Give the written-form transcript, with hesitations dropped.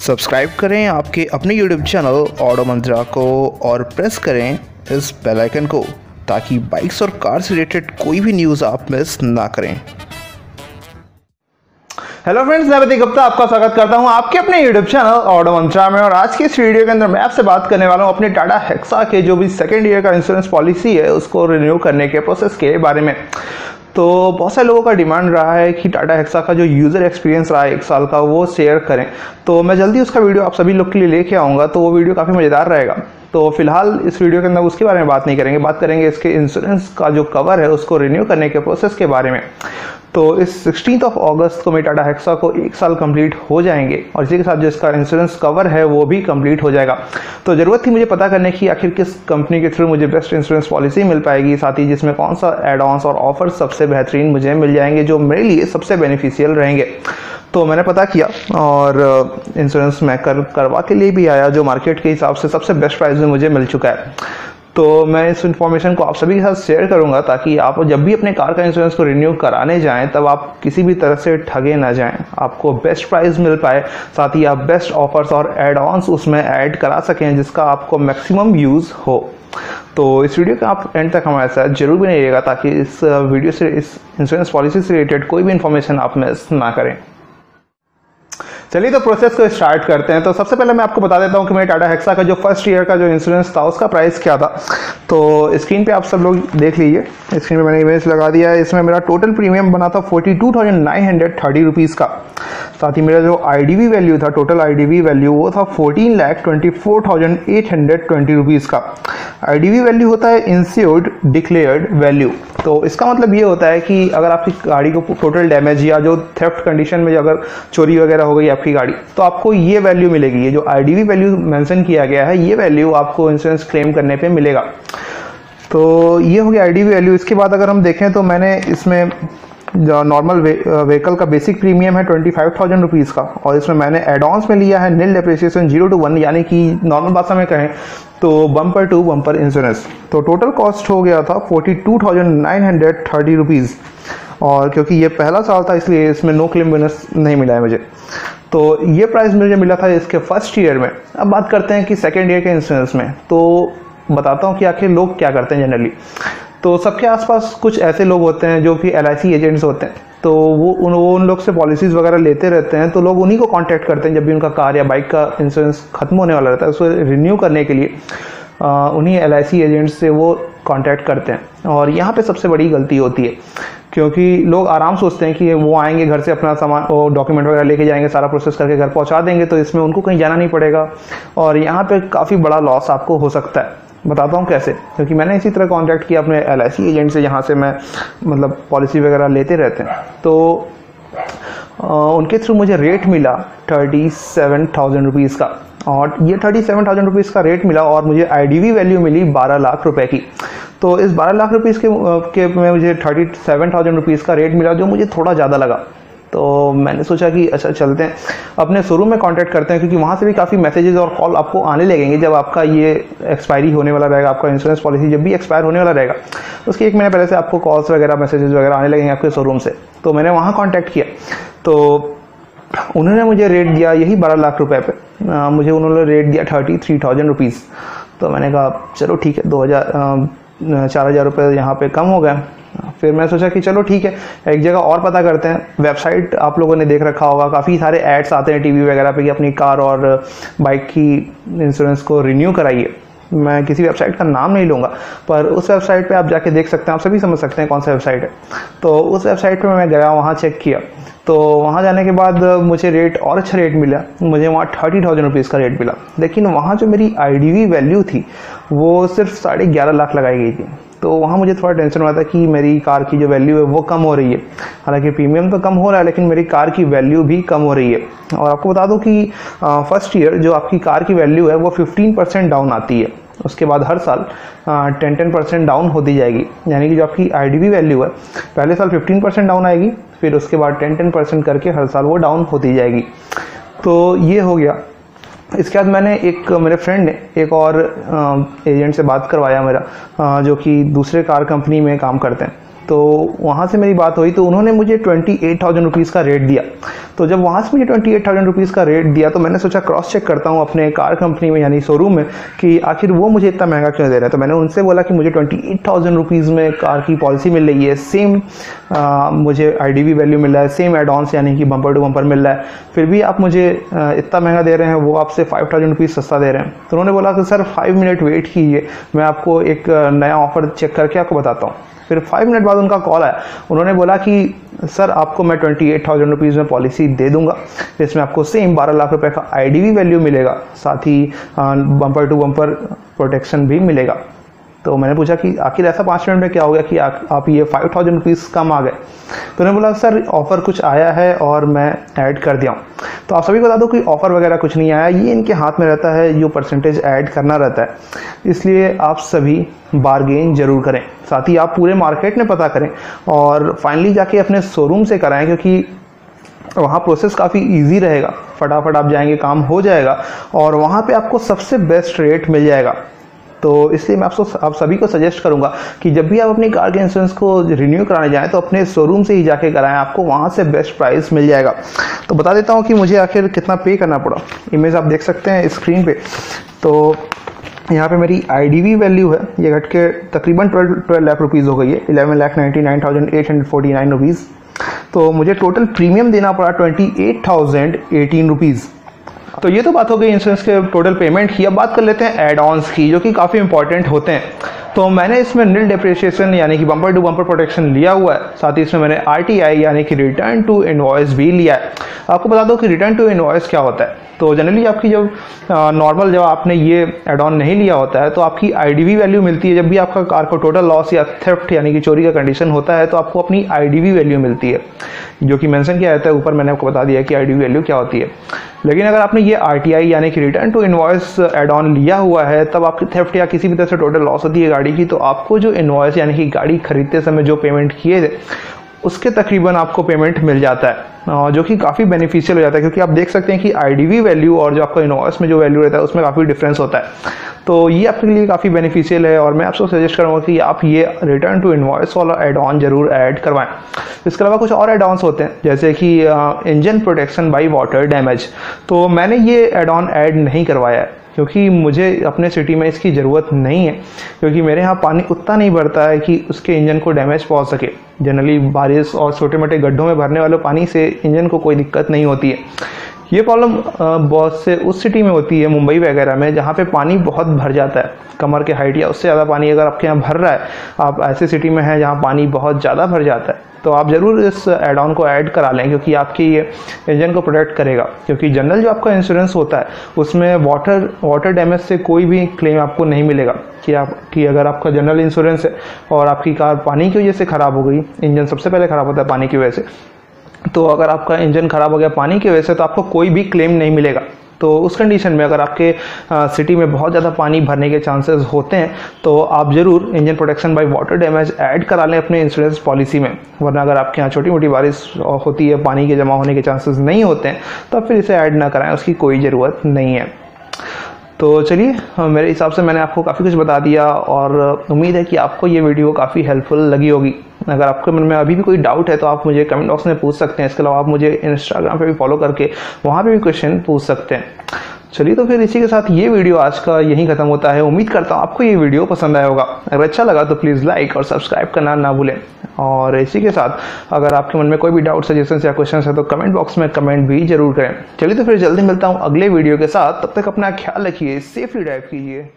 Subscribe करें आपके अपने यूट्यूब चैनल ऑटो मंत्रा को और प्रेस करें इस बेल आइकन को ताकि बाइक्स और कार से रिलेटेड कोई भी न्यूज़ आप मिस ना करें। हेलो फ्रेंड्स, मैं प्रतीक गुप्ता आपका स्वागत करता हूं आपके अपने यूट्यूब चैनल ऑटो मंत्रा में। और आज की इस वीडियो के अंदर मैं आपसे बात करने वाला हूं अपने टाटा हेक्सा के जो भी सेकेंड ईयर का इंश्योरेंस पॉलिसी है उसको रिन्यू करने के प्रोसेस के बारे में। तो बहुत सारे लोगों का डिमांड रहा है कि टाटा हेक्सा का जो यूज़र एक्सपीरियंस रहा है 1 साल का वो शेयर करें, तो मैं जल्दी उसका वीडियो आप सभी लोग के लिए लेके आऊँगा। तो वो वीडियो काफ़ी मज़ेदार रहेगा। तो फिलहाल इस वीडियो के अंदर उसके बारे में बात नहीं करेंगे, बात करेंगे इसके इंश्योरेंस का जो कवर है उसको रिन्यू करने के प्रोसेस के बारे में। तो इस 16 अगस्त को मेरे टाटा हेक्सा को 1 साल कंप्लीट हो जाएंगे और इसी के साथ जो इसका इंश्योरेंस कवर है वो भी कंप्लीट हो जाएगा। तो ज़रूरत थी मुझे पता करने की आखिर किस कंपनी के थ्रू मुझे बेस्ट इंश्योरेंस पॉलिसी मिल पाएगी, साथ ही जिसमें कौन सा एड ऑन्स और ऑफर सबसे बेहतरीन मुझे मिल जाएंगे जो मेरे लिए सबसे बेनिफिशियल रहेंगे। तो मैंने पता किया और इंश्योरेंस मैं करवा के लिए भी आया जो मार्केट के हिसाब से सबसे बेस्ट प्राइस में मुझे मिल चुका है। तो मैं इस इन्फॉर्मेशन को आप सभी के साथ शेयर करूंगा ताकि आप जब भी अपने कार का इंश्योरेंस को रिन्यू कराने जाएं तब आप किसी भी तरह से ठगे ना जाएं, आपको बेस्ट प्राइस मिल पाए, साथ ही आप बेस्ट ऑफर्स और एड ऑन्स उसमें ऐड करा सकें जिसका आपको मैक्सिमम यूज़ हो। तो इस वीडियो का आप एंड तक हमारे साथ जरूर बने रहिएगा ताकि इस वीडियो से, इस इंश्योरेंस पॉलिसी से रिलेटेड कोई भी इन्फॉर्मेशन आप मिस ना करें। चलिए तो प्रोसेस को स्टार्ट करते हैं। तो सबसे पहले मैं आपको बता देता हूं कि मेरे टाटा हेक्सा का जो फर्स्ट ईयर का जो इंश्योरेंस था उसका प्राइस क्या था। तो स्क्रीन पे आप सब लोग देख लीजिए, स्क्रीन पे मैंने इमेज लगा दिया है। इसमें मेरा टोटल प्रीमियम बना था 42,930 रुपीज़ का। साथ ही मेरा जो आईडीवी वैल्यू था, टोटल आईडीवी वैल्यू वो था 14,24,820 रुपीज़ का। आईडीवी वैल्यू होता है इंश्योर्ड डिक्लेयर्ड वैल्यू। तो इसका मतलब ये होता है कि अगर आपकी गाड़ी को टोटल डैमेज या जो थेफ्ट कंडीशन में अगर चोरी वगैरह हो गई आपकी गाड़ी तो आपको ये वैल्यू मिलेगी। ये जो आईडीवी वैल्यू मेंशन किया गया है ये वैल्यू आपको इंश्योरेंस क्लेम करने पे मिलेगा। तो ये हो गया आईडीवी वैल्यू। इसके बाद अगर हम देखें तो मैंने इसमें जो नॉर्मल व्हीकल का बेसिक प्रीमियम है 25,000 रुपीज़ का और इसमें मैंने एडवांस में लिया है नील डेप्रिसिएशन 0 to 1, यानी कि नॉर्मल भाषा में कहें तो बम्पर टू बम्पर इंश्योरेंस। तो टोटल कॉस्ट हो गया था 42,930 रुपीज़। और क्योंकि ये पहला साल था इसलिए इसमें नो क्लेम बोनस नहीं मिला है मुझे। तो ये प्राइस मुझे मिला था इसके फर्स्ट ईयर में। अब बात करते हैं कि सेकेंड ईयर के इंश्योरेंस में। तो बताता हूँ कि आखिर लोग क्या करते हैं जनरली। तो सबके आसपास कुछ ऐसे लोग होते हैं जो कि LIC एजेंट्स होते हैं, तो वो उन लोग से पॉलिसीज़ वगैरह लेते रहते हैं। तो लोग उन्हीं को कांटेक्ट करते हैं जब भी उनका कार या बाइक का इंश्योरेंस खत्म होने वाला रहता है, उसको रिन्यू करने के लिए उन्हीं LIC एजेंट्स से वो कांटेक्ट करते हैं। और यहाँ पे सबसे बड़ी गलती होती है क्योंकि लोग आराम सोचते हैं कि वो आएंगे घर से अपना सामान और डॉक्यूमेंट वगैरह लेके जाएंगे, सारा प्रोसेस करके घर पहुँचा देंगे, तो इसमें उनको कहीं जाना नहीं पड़ेगा और यहाँ पे काफ़ी बड़ा लॉस आपको हो सकता है। बताता हूँ कैसे, क्योंकि मैंने इसी तरह कांटेक्ट किया अपने LIC एजेंट से जहाँ से मैं मतलब पॉलिसी वगैरह लेते रहते हैं। तो उनके थ्रू मुझे रेट मिला 37,000 रुपीज़ का। और ये 37,000 रुपीज़ का रेट मिला और मुझे आईडीवी वैल्यू मिली 12 लाख रुपए की। तो इस 12 लाख रुपीज़ के में मुझे 37,000 रुपीज़ का रेट मिला जो मुझे थोड़ा ज़्यादा लगा। तो मैंने सोचा कि अच्छा चलते हैं अपने शोरूम में कांटेक्ट करते हैं, क्योंकि वहाँ से भी काफ़ी मैसेजेस और कॉल आपको आने लगेंगे जब आपका ये एक्सपायरी होने वाला रहेगा। आपका इंश्योरेंस पॉलिसी जब भी एक्सपायर होने वाला रहेगा उसके 1 महीने पहले से आपको कॉल्स वगैरह मैसेजेस वगैरह आने लगेंगे आपके शोरूम से। तो मैंने वहाँ कॉन्टैक्ट किया तो उन्होंने मुझे रेट दिया यही 12 लाख रुपए पे। मुझे उन्होंने रेट दिया 33,000 रुपीज़। तो मैंने कहा चलो ठीक है, 4,000 रुपये यहाँ पे कम हो गए। फिर मैं सोचा कि चलो ठीक है एक जगह और पता करते हैं। वेबसाइट आप लोगों ने देख रखा होगा, काफ़ी सारे एड्स आते हैं टीवी वगैरह पे कि अपनी कार और बाइक की इंश्योरेंस को रिन्यू कराइए। मैं किसी वेबसाइट का नाम नहीं लूँगा पर उस वेबसाइट पे आप जाके देख सकते हैं, आप सभी समझ सकते हैं कौन सा वेबसाइट है। तो उस वेबसाइट पे मैं गया, वहाँ चेक किया। तो वहाँ जाने के बाद मुझे रेट और अच्छा रेट मिला, मुझे वहाँ 30,000 रुपीज़ का रेट मिला। लेकिन वहाँ जो मेरी आईडीवी वैल्यू थी वो सिर्फ 11.5 लाख लगाई गई थी। तो वहाँ मुझे थोड़ा टेंशन हुआ था कि मेरी कार की जो वैल्यू है वो कम हो रही है। हालांकि प्रीमियम तो कम हो रहा है लेकिन मेरी कार की वैल्यू भी कम हो रही है। और आपको बता दूं कि फर्स्ट ईयर जो आपकी कार की वैल्यू है वो 15% डाउन आती है। उसके बाद हर साल 10% डाउन होती जाएगी, यानी कि जो आपकी आईडीवी वैल्यू है पहले साल 15% डाउन आएगी, फिर उसके बाद 10% करके हर साल वो डाउन होती जाएगी। तो ये हो गया। इसके बाद मेरे फ्रेंड ने एक और एजेंट से बात करवाया मेरा, जो कि दूसरे कार कंपनी में काम करते हैं। तो वहाँ से मेरी बात हुई, तो उन्होंने मुझे 28,000 रुपीज़ का रेट दिया। तो जब वहाँ से मुझे 28,000 रुपीज़ का रेट दिया तो मैंने सोचा क्रॉस चेक करता हूँ अपने कार कंपनी में यानी शोरूम में कि आखिर वो मुझे इतना महंगा क्यों दे रहे हैं। तो मैंने उनसे बोला कि मुझे 28,000 रुपीज़ में कार की पॉलिसी मिल रही है, सेम मुझे IDV वैल्यू मिल रहा है, सेम एड ऑन्स यानी कि बम्पर टू बम्पर मिल रहा है, फिर भी आप मुझे इतना महंगा दे रहे हैं, वो आपसे 5,000 रुपीज़ सस्ता दे रहे हैं। तो उन्होंने बोला कि सर 5 मिनट वेट कीजिए, मैं आपको एक नया ऑफर चेक करके आपको बताता हूँ। फिर 5 मिनट बाद उनका कॉल आया, उन्होंने बोला कि सर आपको मैं 28,000 रुपीज़ में पॉलिसी दे दूंगा, जिसमें आपको सेम 12 लाख रुपए का IDV वैल्यू मिलेगा, साथ ही बम्पर टू बम्पर प्रोटेक्शन भी मिलेगा। तो मैंने पूछा कि आखिर ऐसा 5 मिनट में क्या हो गया कि आप ये 5,000 रुपीज़ कम आ गए। तो उन्होंने बोला सर ऑफ़र कुछ आया है और मैं ऐड कर दिया हूँ। तो आप सभी को बता दो कि ऑफ़र वगैरह कुछ नहीं आया, ये इनके हाथ में रहता है, जो परसेंटेज ऐड करना रहता है। इसलिए आप सभी बारगेन जरूर करें, साथ ही आप पूरे मार्केट में पता करें और फाइनली जाके अपने शोरूम से कराएं, क्योंकि वहाँ प्रोसेस काफ़ी इजी रहेगा, फटाफट आप जाएंगे, काम हो जाएगा और वहाँ पे आपको सबसे बेस्ट रेट मिल जाएगा। तो इसलिए मैं आप सभी को सजेस्ट करूंगा कि जब भी आप अपनी कार के इंश्योरेंस को रिन्यू कराने जाएं तो अपने शोरूम से ही जाके कराएं, आपको वहां से बेस्ट प्राइस मिल जाएगा। तो बता देता हूं कि मुझे आखिर कितना पे करना पड़ा। इमेज आप देख सकते हैं स्क्रीन पे। तो यहाँ पे मेरी IDV वैल्यू है, ये घट के तकरीबन 12 लाख रुपीज़ हो गई है, 11,99,849 रुपीज़। तो मुझे टोटल प्रीमियम देना पड़ा 28,018 रुपीज़। तो ये तो बात हो गई इंश्योरेंस के टोटल पेमेंट की। अब बात कर लेते हैं एड ऑन्स की, जो कि काफ़ी इंपॉर्टेंट होते हैं। तो मैंने इसमें नील डेप्रिसिएशन यानी कि बम्पर टू बम्पर प्रोटेक्शन लिया हुआ है, साथ ही इसमें मैंने RTI यानी कि रिटर्न टू इनवॉइस भी लिया है। आपको बता दो कि रिटर्न टू इनवॉइस क्या होता है। तो जनरली आपकी जब नॉर्मल जब आपने ये एड ऑन नहीं लिया होता है तो आपकी IDV वैल्यू मिलती है। जब भी आपका कार को टोटल लॉस या थेफ्ट यानी कि चोरी का कंडीशन होता है तो आपको अपनी IDV वैल्यू मिलती है, जो कि मेंशन किया जाता है ऊपर, मैंने आपको बता दिया कि IDV वैल्यू क्या होती है। लेकिन अगर आपने ये RTI यानी कि return to invoice add on लिया हुआ है, तब आपकी थेफ्ट या किसी भी तरह से टोटल लॉस होती है गाड़ी की, तो आपको जो इनवॉइस यानी कि गाड़ी खरीदते समय जो पेमेंट किए थे उसके तकरीबन आपको पेमेंट मिल जाता है, जो कि काफ़ी बेनिफिशियल हो जाता है, क्योंकि आप देख सकते हैं कि IDV वैल्यू और जो आपका इनवॉइस में जो वैल्यू रहता है उसमें काफ़ी डिफरेंस होता है। तो ये आपके लिए काफ़ी बेनिफिशियल है और मैं आपको सजेस्ट करूँगा कि आप ये रिटर्न टू इनवॉइस वाला एड ऑन जरूर ऐड करवाएं। इसके अलावा कुछ और एड ऑन्स होते हैं, जैसे कि engine protection by water damage. तो मैंने ये एड ऑन ऐड नहीं करवाया है, क्योंकि मुझे अपने सिटी में इसकी ज़रूरत नहीं है, क्योंकि मेरे यहाँ पानी उतना नहीं भरता है कि उसके इंजन को डैमेज पहुँच सके। जनरली बारिश और छोटे मोटे गड्ढों में भरने वाले पानी से इंजन को कोई दिक्कत नहीं होती है। ये प्रॉब्लम बहुत से उस सिटी में होती है, मुंबई वगैरह में, जहाँ पे पानी बहुत भर जाता है, कमर के हाइट या उससे ज़्यादा पानी अगर आपके यहाँ भर रहा है, आप ऐसे सिटी में हैं जहाँ पानी बहुत ज़्यादा भर जाता है, तो आप ज़रूर इस एड ऑन को ऐड करा लें, क्योंकि आपकी ये इंजन को प्रोटेक्ट करेगा। क्योंकि जनरल जो आपका इंश्योरेंस होता है उसमें वाटर डैमेज से कोई भी क्लेम आपको नहीं मिलेगा कि अगर आपका जनरल इंश्योरेंस है और आपकी कार पानी की वजह से ख़राब हो गई, इंजन सबसे पहले ख़राब होता है पानी की वजह से, तो अगर आपका इंजन ख़राब हो गया पानी की वजह से तो आपको कोई भी क्लेम नहीं मिलेगा। तो उस कंडीशन में अगर आपके सिटी में बहुत ज़्यादा पानी भरने के चांसेस होते हैं तो आप ज़रूर engine protection by water damage add करा लें अपने इंश्योरेंस पॉलिसी में। वरना अगर आपके यहाँ छोटी मोटी बारिश होती है, पानी के जमा होने के चांसेस नहीं होते हैं, तो फिर इसे ऐड ना कराएं, उसकी कोई ज़रूरत नहीं है। तो चलिए, मेरे हिसाब से मैंने आपको काफ़ी कुछ बता दिया और उम्मीद है कि आपको ये वीडियो काफ़ी हेल्पफुल लगी होगी। अगर आपके मन में अभी भी कोई डाउट है तो आप मुझे कमेंट बॉक्स में पूछ सकते हैं। इसके अलावा आप मुझे इंस्टाग्राम पे भी फॉलो करके वहाँ पे भी क्वेश्चन पूछ सकते हैं। चलिए, तो फिर इसी के साथ ये वीडियो आज का यहीं ख़त्म होता है। उम्मीद करता हूँ आपको ये वीडियो पसंद आया होगा। अगर अच्छा लगा तो प्लीज़ लाइक और सब्सक्राइब करना ना भूलें। और इसी के साथ अगर आपके मन में कोई भी डाउट, सजेशन या क्वेश्चन है तो कमेंट बॉक्स में कमेंट भी जरूर करें। चलिए, तो फिर जल्दी मिलता हूँ अगले वीडियो के साथ। तब तक अपना ख्याल रखिए, सेफली ड्राइव कीजिए।